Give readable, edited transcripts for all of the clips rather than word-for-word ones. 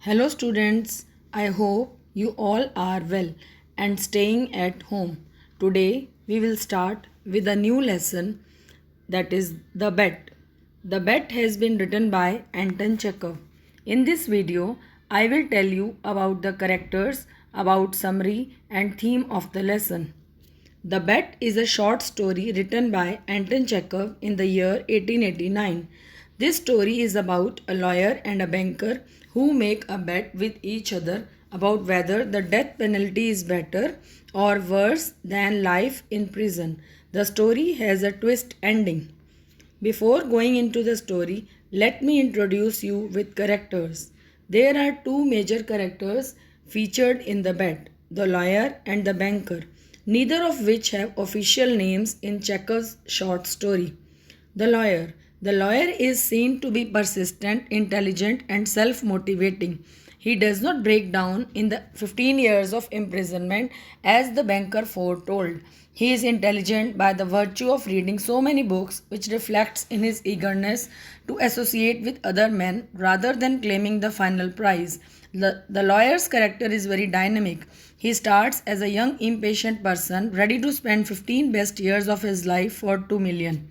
Hello, students. I hope you all are well and staying at home. Today, we will start with a new lesson that is The Bet. The Bet has been written by Anton Chekhov. In this video, I will tell you about the characters, about summary and theme of the lesson. The Bet is a short story written by Anton Chekhov in the year 1889. This story is about a lawyer and a banker who make a bet with each other about whether the death penalty is better or worse than life in prison. The story has a twist ending. Before going into the story, let me introduce you with characters. There are two major characters featured in the bet, the lawyer and the banker, neither of which have official names in Chekhov's short story. The lawyer. The lawyer is seen to be persistent, intelligent, and self motivating. He does not break down in the 15 years of imprisonment as the banker foretold. He is intelligent by the virtue of reading so many books, which reflects in his eagerness to associate with other men rather than claiming the final prize. The lawyer's character is very dynamic. He starts as a young, impatient person ready to spend 15 best years of his life for 2 million.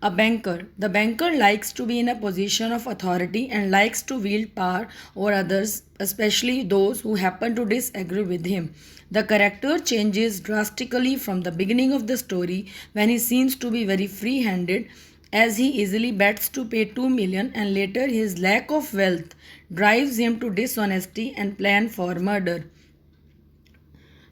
A banker. The banker likes to be in a position of authority and likes to wield power over others, especially those who happen to disagree with him. The character changes drastically from the beginning of the story when he seems to be very free handed as he easily bets to pay 2 million and later his lack of wealth drives him to dishonesty and plan for murder.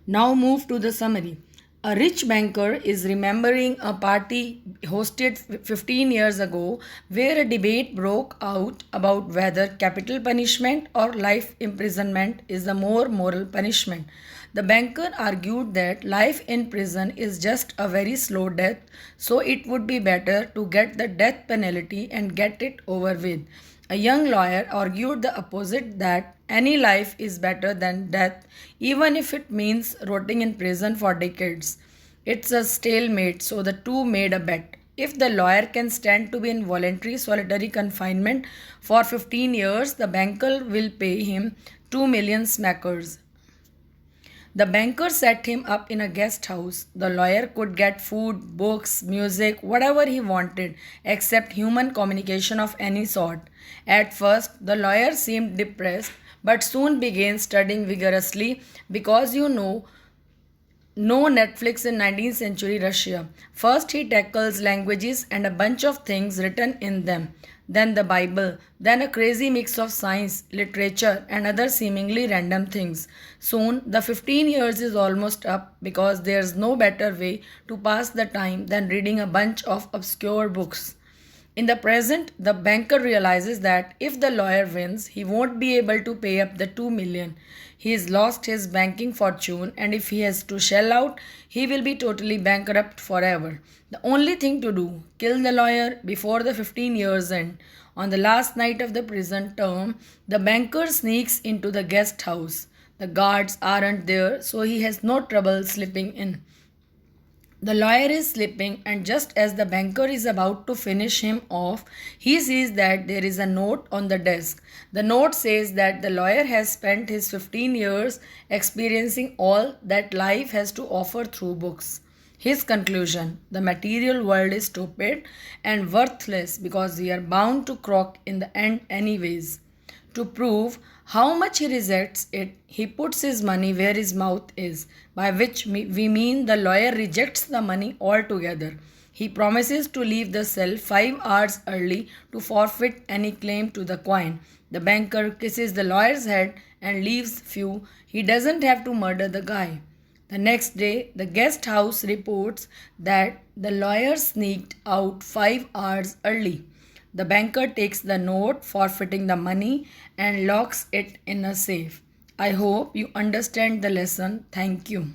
Now move to the summary. A rich banker is remembering a party hosted 15 years ago where a debate broke out about whether capital punishment or life imprisonment is the more moral punishment. The banker argued that life in prison is just a very slow death, so it would be better to get the death penalty and get it over with. A young lawyer argued the opposite, that any life is better than death, even if it means rotting in prison for decades. It's a stalemate, so the two made a bet. If the lawyer can stand to be in voluntary solitary confinement for 15 years, the banker will pay him 2 million smackers. The banker set him up in a guest house. The lawyer could get food, books, music, whatever he wanted, except human communication of any sort. At first, the lawyer seemed depressed, but soon began studying vigorously because no Netflix in 19th century Russia. First, he tackles languages and a bunch of things written in them. Then the Bible. Then a crazy mix of science, literature, and other seemingly random things. Soon, the 15 years is almost up because there's no better way to pass the time than reading a bunch of obscure books. In the present, the banker realizes that if the lawyer wins, he won't be able to pay up the 2 million. He has lost his banking fortune, and if he has to shell out, he will be totally bankrupt forever. The only thing to do, kill the lawyer before the 15 years end. On the last night of the prison term, the banker sneaks into the guest house. The guards aren't there, so he has no trouble slipping in. The lawyer is sleeping, and just as the banker is about to finish him off, he sees that there is a note on the desk. The note says that the lawyer has spent his 15 years experiencing all that life has to offer through books. His conclusion: the material world is stupid and worthless because we are bound to croak in the end, anyways. To prove how much he rejects it, he puts his money where his mouth is, by which we mean the lawyer rejects the money altogether. He promises to leave the cell 5 hours early to forfeit any claim to the coin. The banker kisses the lawyer's head and leaves few. He doesn't have to murder the guy. The next day, the guest house reports that the lawyer sneaked out 5 hours early. The banker takes the note, forfeiting the money, and locks it in a safe. I hope you understand the lesson. Thank you.